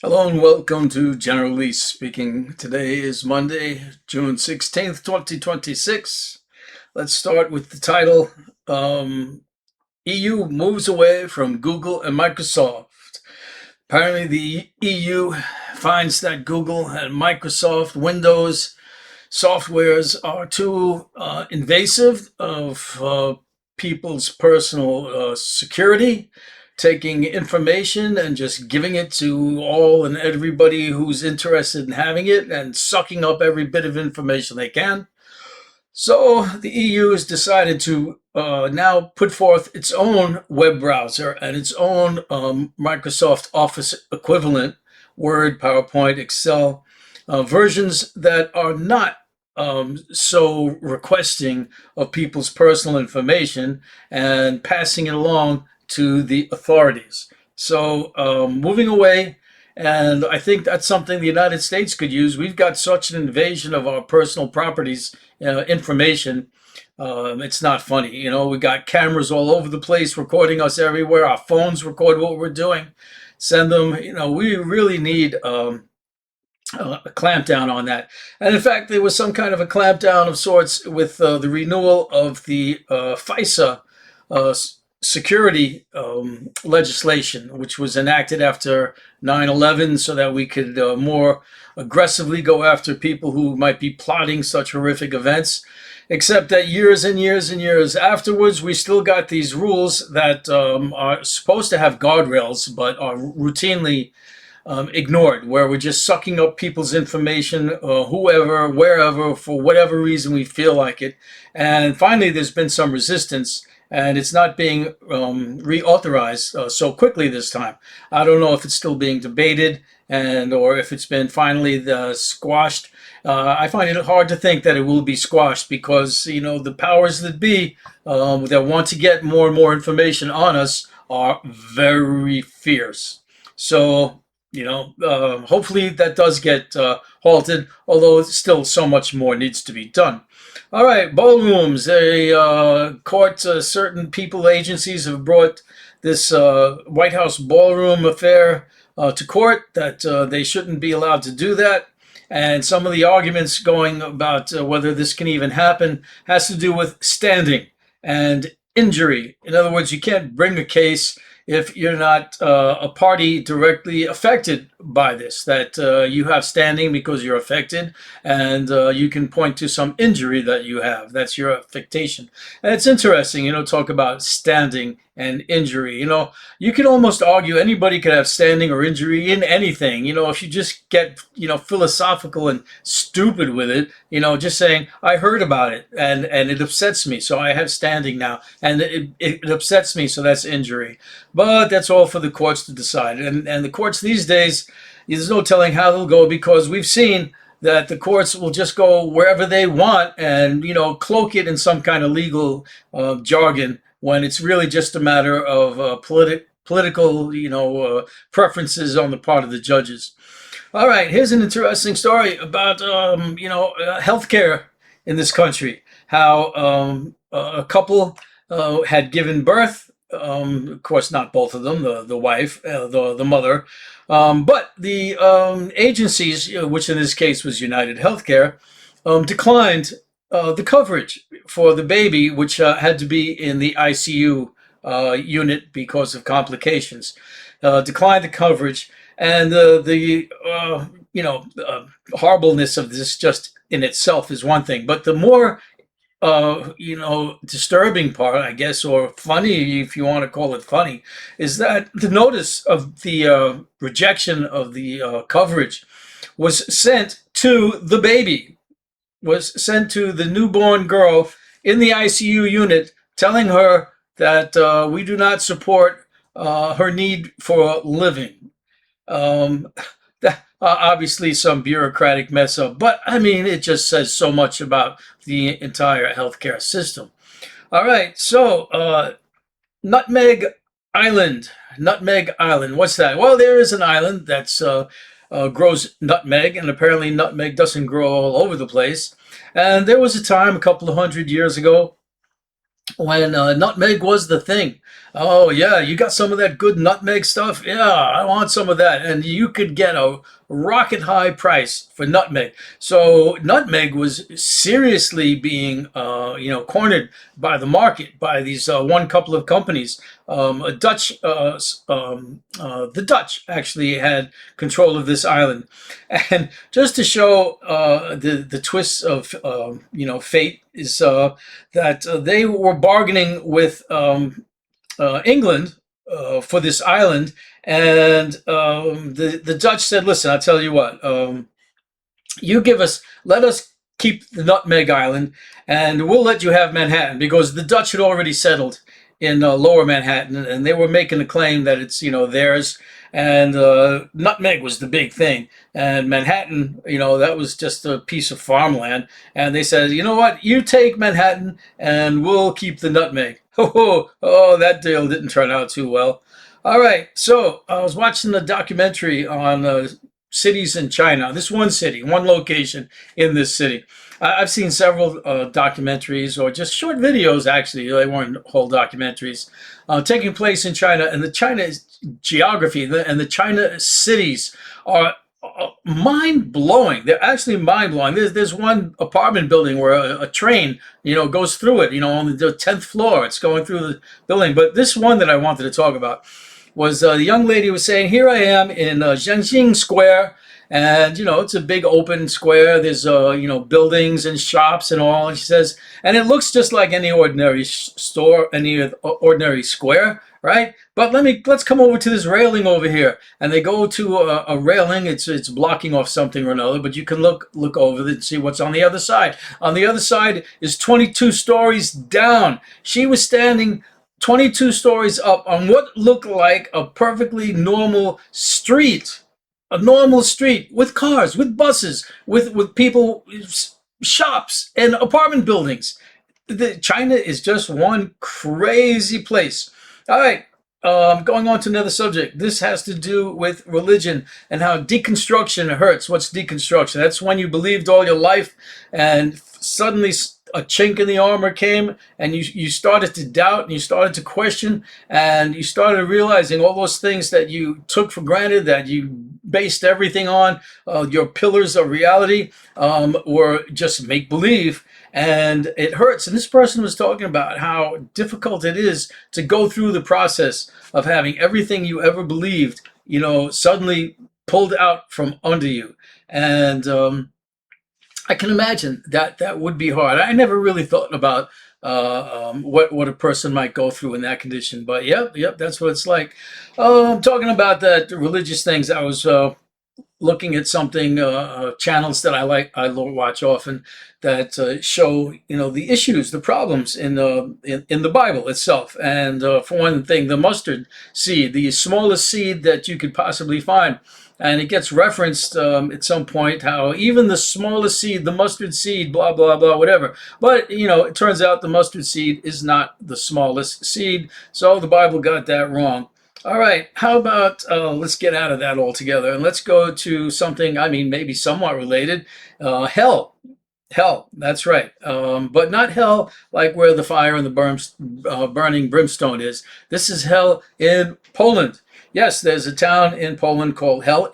Hello and welcome to General Lee speaking. Today is Monday, June 16th, 2026. Let's start with the title EU moves away from Google and Microsoft. Apparently, the EU finds that Google and Microsoft Windows softwares are too invasive of people's personal security, taking information and just giving it to all and everybody who's interested in having it and sucking up every bit of information they can. So the EU has decided to now put forth its own web browser and its own Microsoft Office equivalent, Word, PowerPoint, Excel, versions that are not so requesting of people's personal information and passing it along to the authorities. So moving away, and I think that's something the United States could use. We've got such an invasion of our personal properties, information. It's not funny. We got cameras all over the place recording us everywhere. Our phones record what we're doing, send them. We really need a clampdown on that. And in fact, there was some kind of a clampdown of sorts with the renewal of the FISA uh, security legislation, which was enacted after 9/11 so that we could more aggressively go after people who might be plotting such horrific events. Except that years and years and years afterwards, we still got these rules that are supposed to have guardrails, but are routinely ignored, where we're just sucking up people's information, whoever, wherever, for whatever reason we feel like it. And finally, there's been some resistance, and it's not being reauthorized so quickly this time. I don't know if it's still being debated and or if it's been finally squashed. I find it hard to think that it will be squashed because the powers that be that want to get more and more information on us are very fierce. So hopefully that does get halted, although still so much more needs to be done. All right, ballrooms. Certain people, agencies have brought this White House ballroom affair to court that they shouldn't be allowed to do that. And some of the arguments going about whether this can even happen has to do with standing and injury. In other words, you can't bring a case if you're not a party directly affected by this, that you have standing because you're affected and you can point to some injury that you have. That's your affectation. And it's interesting, talk about standing and injury. You can almost argue anybody could have standing or injury in anything. If you just get, philosophical and stupid with it, just saying, I heard about it and it upsets me, so I have standing now. And it upsets me, so that's injury. But that's all for the courts to decide. And the courts these days, there's no telling how they'll go because we've seen that the courts will just go wherever they want and, cloak it in some kind of legal jargon when it's really just a matter of political, preferences on the part of the judges. All right, here's an interesting story about, healthcare in this country. How a couple had given birth. Of course, not both of them. The wife, the mother, but the agencies, which in this case was United Healthcare, declined the coverage for the baby, which had to be in the ICU unit because of complications. Declined the coverage, and the horribleness of this just in itself is one thing, but the more disturbing part, I guess, or funny, if you want to call it funny, is that the notice of the rejection of the coverage was sent to the baby, was sent to the newborn girl in the ICU unit, telling her that we do not support her need for living. Um, Obviously, some bureaucratic mess up, but I mean, it just says so much about the entire healthcare system. All right, so Nutmeg Island. Nutmeg Island. What's that? Well, there is an island that's grows nutmeg, and apparently nutmeg doesn't grow all over the place. And there was a time a couple of hundred years ago when nutmeg was the thing. Oh yeah, you got some of that good nutmeg stuff? Yeah, I want some of that. And you could get a rocket high price for nutmeg. So nutmeg was seriously being, cornered by the market by these one couple of companies. A Dutch, the Dutch actually had control of this island, and just to show the twists of fate is that they were bargaining with England for this island, and the Dutch said, "Listen, I'll tell you what. Let us keep the Nutmeg Island, and we'll let you have Manhattan," because the Dutch had already settled in Lower Manhattan, and they were making a claim that it's theirs. And Nutmeg was the big thing, and Manhattan, that was just a piece of farmland. And they said, you know what, you take Manhattan, and we'll keep the Nutmeg. Oh, that deal didn't turn out too well. All right, so I was watching a documentary on cities in China. This one city, one location in this city. I've seen several documentaries or just short videos, actually. They weren't whole documentaries, taking place in China. And the China geography and the China cities are mind blowing. They're actually mind blowing. There's one apartment building where a train, goes through it, on the 10th floor. It's going through the building. But this one that I wanted to talk about was the young lady was saying, here I am in Zhengxing Square, and it's a big open square. There's buildings and shops and all. And she says, and it looks just like any ordinary store, any ordinary square, right? But let's come over to this railing over here, and they go to a railing. It's blocking off something or another, but you can look over it and see what's on the other side. On the other side is 22 stories down. She was standing 22 stories up on what looked like a perfectly normal street, a normal street with cars, with buses, with people, shops, and apartment buildings. China is just one crazy place. All right, going on to another subject. This has to do with religion and how deconstruction hurts. What's deconstruction? That's when you believed all your life, and suddenly a chink in the armor came, and you started to doubt, and you started to question, and you started realizing all those things that you took for granted, that you based everything on, your pillars of reality, were just make believe. And it hurts. And this person was talking about how difficult it is to go through the process of having everything you ever believed, suddenly pulled out from under you. And I can imagine that would be hard. I never really thought about what a person might go through in that condition, but yep, that's what it's like. Talking about that religious things, I was looking at something, channels that I watch often that show the issues, the problems in the Bible itself. And for one thing, the mustard seed, the smallest seed that you could possibly find. And it gets referenced at some point how even the smallest seed, the mustard seed, blah, blah, blah, whatever. But, it turns out the mustard seed is not the smallest seed. So the Bible got that wrong. All right, how about let's get out of that altogether and let's go to something, I mean, maybe somewhat related. Hell. Hell, that's right. But not hell like where the fire and the burning brimstone is. This is hell in Poland. Yes, there's a town in Poland called Hell,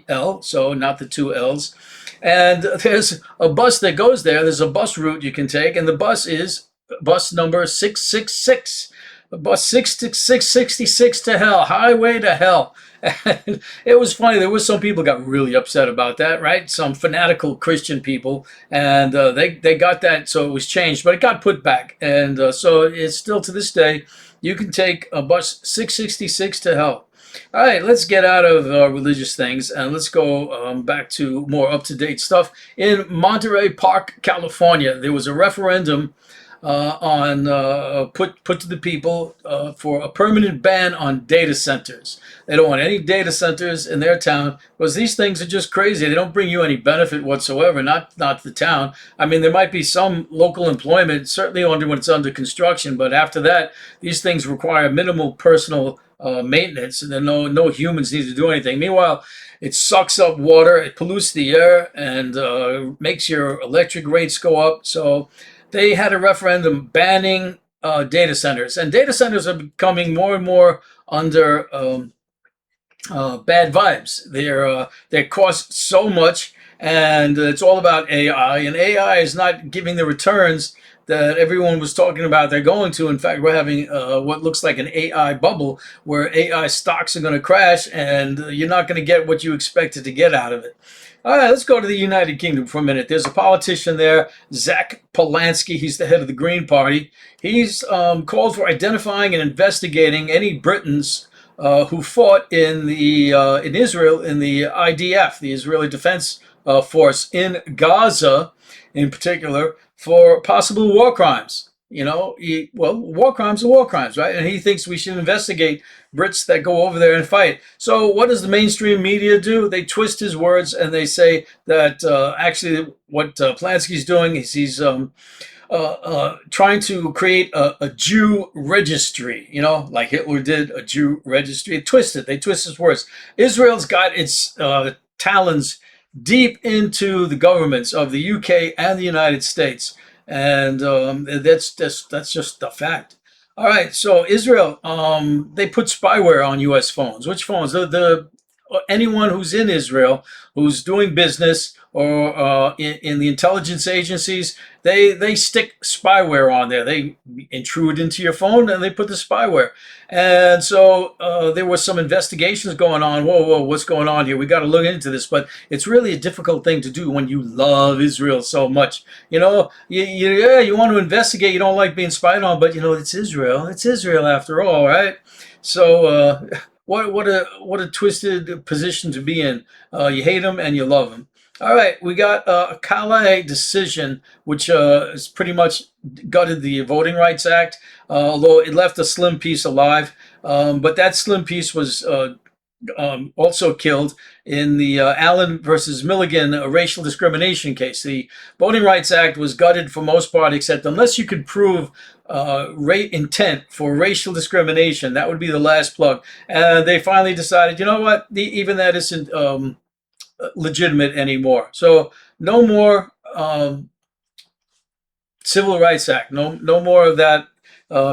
Hel, so not the two L's. And there's a bus that goes there. There's a bus route you can take, and the bus is bus number 666. Bus 666 to hell, highway to hell. And it was funny. There was some people got really upset about that, right? Some fanatical Christian people, and they got that, so it was changed, but it got put back, and so it's still to this day. You can take a bus 666 to hell. All right, let's get out of religious things and let's go back to more up-to-date stuff. In Monterey Park, California, there was a referendum on put to the people for a permanent ban on data centers. They don't want any data centers in their town because these things are just crazy. They don't bring you any benefit whatsoever. Not the town. I mean, there might be some local employment, certainly only when it's under construction, but after that, these things require minimal personal maintenance, and then no humans need to do anything. Meanwhile, it sucks up water, it pollutes the air, and makes your electric rates go up. So they had a referendum banning data centers, and data centers are becoming more and more under bad vibes. They cost so much, and it's all about AI. And AI is not giving the returns that everyone was talking about they're going to. In fact, we're having what looks like an AI bubble where AI stocks are going to crash, and you're not going to get what you expected to get out of it. All right, let's go to the United Kingdom for a minute. There's a politician there, Zach Polanski. He's the head of the Green Party. He's called for identifying and investigating any Britons who fought in Israel in the IDF, the Israeli Defense Force in Gaza, in particular, for possible war crimes. War crimes are war crimes, right? And he thinks we should investigate Brits that go over there and fight. So what does the mainstream media do? They twist his words and they say that actually what Polanski's doing is he's trying to create a Jew registry, like Hitler did, a Jew registry. They twist his words. Israel's got its talons deep into the governments of the UK and the United States. And that's just a fact. All right, so Israel, they put spyware on U.S. phones. Which phones? The anyone who's in Israel, who's doing business, or in the intelligence agencies, they stick spyware on there. They intrude into your phone and they put the spyware. And so there were some investigations going on. Whoa, what's going on here? We got to look into this. But it's really a difficult thing to do when you love Israel so much. You want to investigate. You don't like being spied on, but it's Israel. It's Israel after all, right? So what a twisted position to be in. You hate them and you love them. All right, we got a Calais decision, which is pretty much gutted the Voting Rights Act, although it left a slim piece alive. But that slim piece was also killed in the Allen versus Milligan racial discrimination case. The Voting Rights Act was gutted for most part, except unless you could prove intent for racial discrimination, that would be the last plug. And they finally decided, you know what, even that isn't legitimate anymore. So no more Civil Rights Act. No more of that.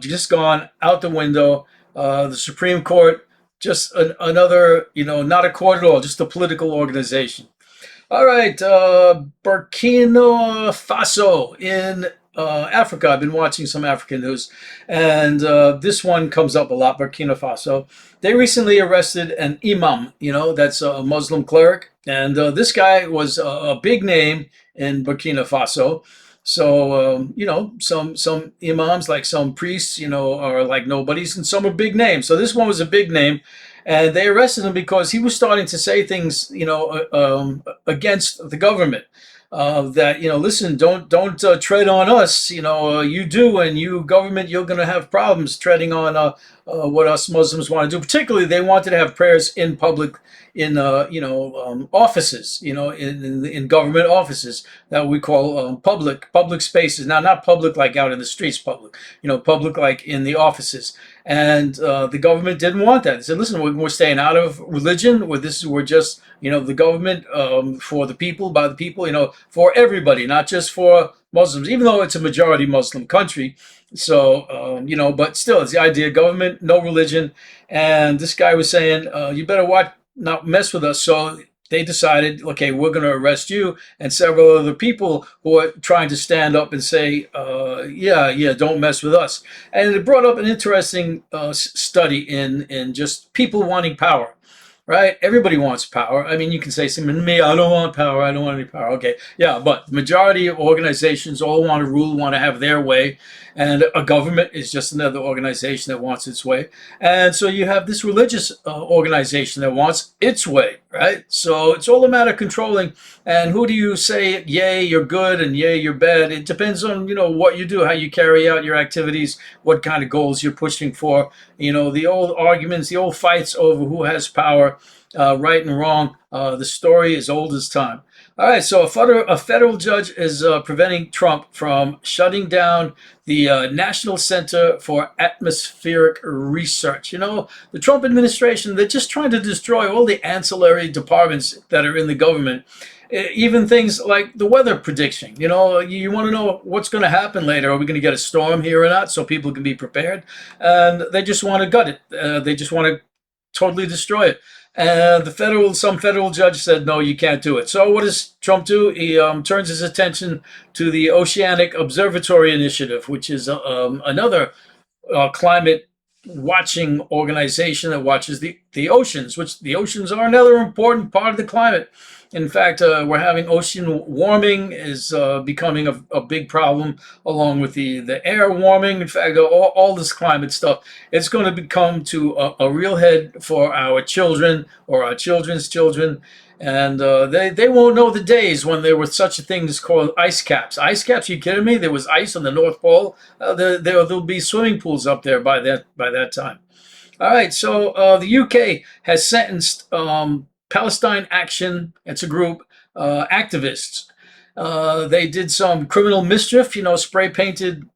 Just gone out the window. The Supreme Court, just another, not a court at all, just a political organization. All right, Burkina Faso in Africa. I've been watching some African news, and this one comes up a lot. Burkina Faso. They recently arrested an imam. That's a Muslim cleric, and this guy was a big name in Burkina Faso. So some imams, like some priests, are like nobodies, and some are big names. So this one was a big name. And they arrested him because he was starting to say things, against the government. That listen, don't tread on us. You do, and you government, you're going to have problems treading on what us Muslims want to do. Particularly, they wanted to have prayers in public, in offices, in government offices that we call public spaces. Now, not public like out in the streets, public, public like in the offices. And the government didn't want that. They said, listen, we're staying out of religion. We're just, the government for the people, by the people, for everybody, not just for Muslims, even though it's a majority Muslim country. So, but still, it's the idea of government, no religion. And this guy was saying, you better watch, not mess with us. So they decided, okay, we're going to arrest you and several other people who are trying to stand up and say, yeah, don't mess with us. And it brought up an interesting study in just people wanting power. Right? Everybody wants power. I mean, you can say something to me, I don't want power. I don't want any power. Okay. Yeah. But the majority of organizations all want to rule, want to have their way. And a government is just another organization that wants its way. And so you have this religious organization that wants its way, right? So it's all a matter of controlling. And who do you say, yay, you're good, and yay, you're bad? It depends on, what you do, how you carry out your activities, what kind of goals you're pushing for. The old arguments, the old fights over who has power, right and wrong. The story is old as time. All right, so a federal judge is preventing Trump from shutting down the National Center for Atmospheric Research. You know, the Trump administration, they're just trying to destroy all the ancillary departments that are in the government. Even things like the weather prediction. You know, you want to know what's going to happen later. Are we going to get a storm here or not, so people can be prepared? And they just want to gut it. They just want to totally destroy it. And some federal judge said, no, you can't do it. So what does Trump do? He turns his attention to the Oceanic Observatory Initiative, which is another climate watching organization that watches the oceans, which the oceans are another important part of the climate. In fact, we're having ocean warming is becoming a big problem, along with the air warming. In fact, all this climate stuff, it's going to become to a real head for our children or our children's children. And they won't know the days when there were such a thing as called ice caps. Ice caps? You kidding me? There was ice on the North Pole. There'll be swimming pools up there by that time. All right. So the UK has sentenced Palestine Action. It's a group activists. They did some criminal mischief. You know, spray painted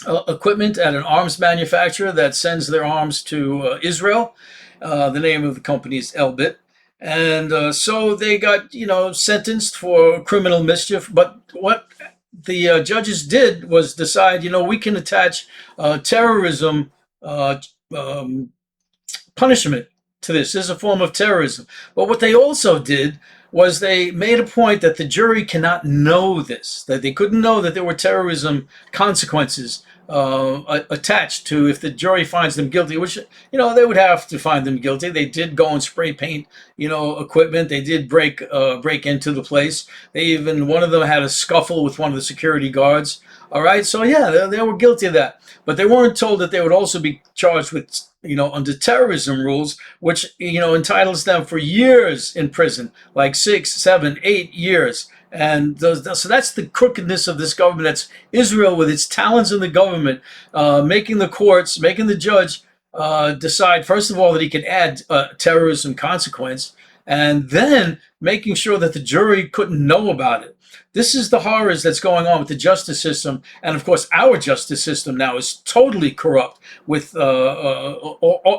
equipment at an arms manufacturer that sends their arms to Israel. The name of the company is Elbit. And so they got, sentenced for criminal mischief. But what the judges did was decide, we can attach terrorism um, punishment to this. This is a form of terrorism. But what they also did was they made a point that the jury cannot know this, that they couldn't know that there were terrorism consequences attached to if the jury finds them guilty, which, they would have to find them guilty. They did go and spray paint, equipment. They did break into the place. One of them had a scuffle with one of the security guards. All right. So, yeah, they were guilty of that. But they weren't told that they would also be charged with, under terrorism rules, which, entitles them for years in prison, like 6, 7, 8 years. And so that's the crookedness of this government. That's Israel with its talents in the government, making the judge decide, first of all, that he can add terrorism consequence, and then making sure that the jury couldn't know about it. This is the horrors that's going on with the justice system. And of course, our justice system now is totally corrupt with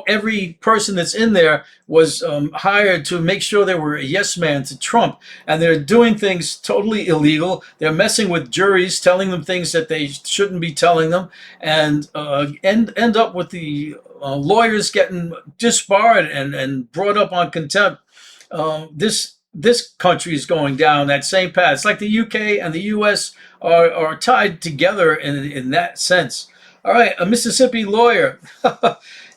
every person that's in there was hired to make sure they were a yes man to Trump. And they're doing things totally illegal. They're messing with juries, telling them things that they shouldn't be telling them, and end up with the lawyers getting disbarred and brought up on contempt. This country is going down that same path. It's like the UK and the US are tied together in that sense. All right, a Mississippi lawyer.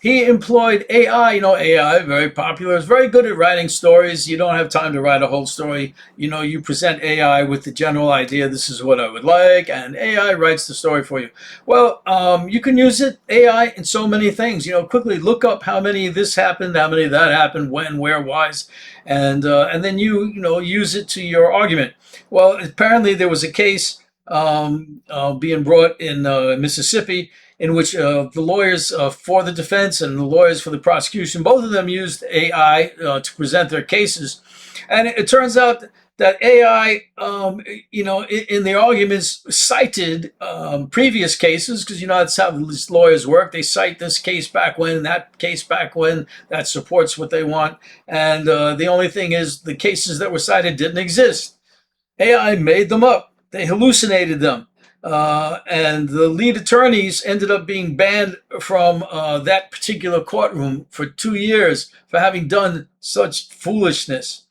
He employed AI. AI, very popular. Is very good at writing stories. You don't have time to write a whole story. You present AI with the general idea, this is what I would like, and AI writes the story for you. Well, you can use AI, in so many things. Quickly look up how many of this happened, how many of that happened, when, where, whys, and then use it to your argument. Well, apparently there was a case being brought in Mississippi, in which the lawyers for the defense and the lawyers for the prosecution, both of them used AI to present their cases. And it turns out that AI, in their arguments, cited previous cases, because that's how these lawyers work. They cite this case back when, that case back when, that supports what they want. And the only thing is, the cases that were cited didn't exist. AI made them up. They hallucinated them. And the lead attorneys ended up being banned from that particular courtroom for 2 years for having done such foolishness.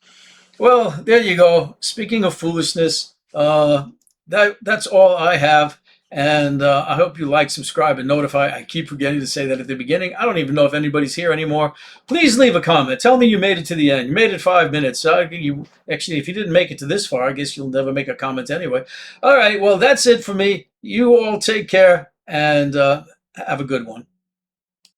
Well, there you go. Speaking of foolishness, that's all I have. And I hope you like, subscribe, and notify. I keep forgetting to say that at the beginning. I don't even know if anybody's here anymore. Please leave a comment. Tell me you made it to the end. You made it 5 minutes. Actually, if you didn't make it to this far, I guess you'll never make a comment anyway. All right, well, that's it for me. You all take care, and have a good one.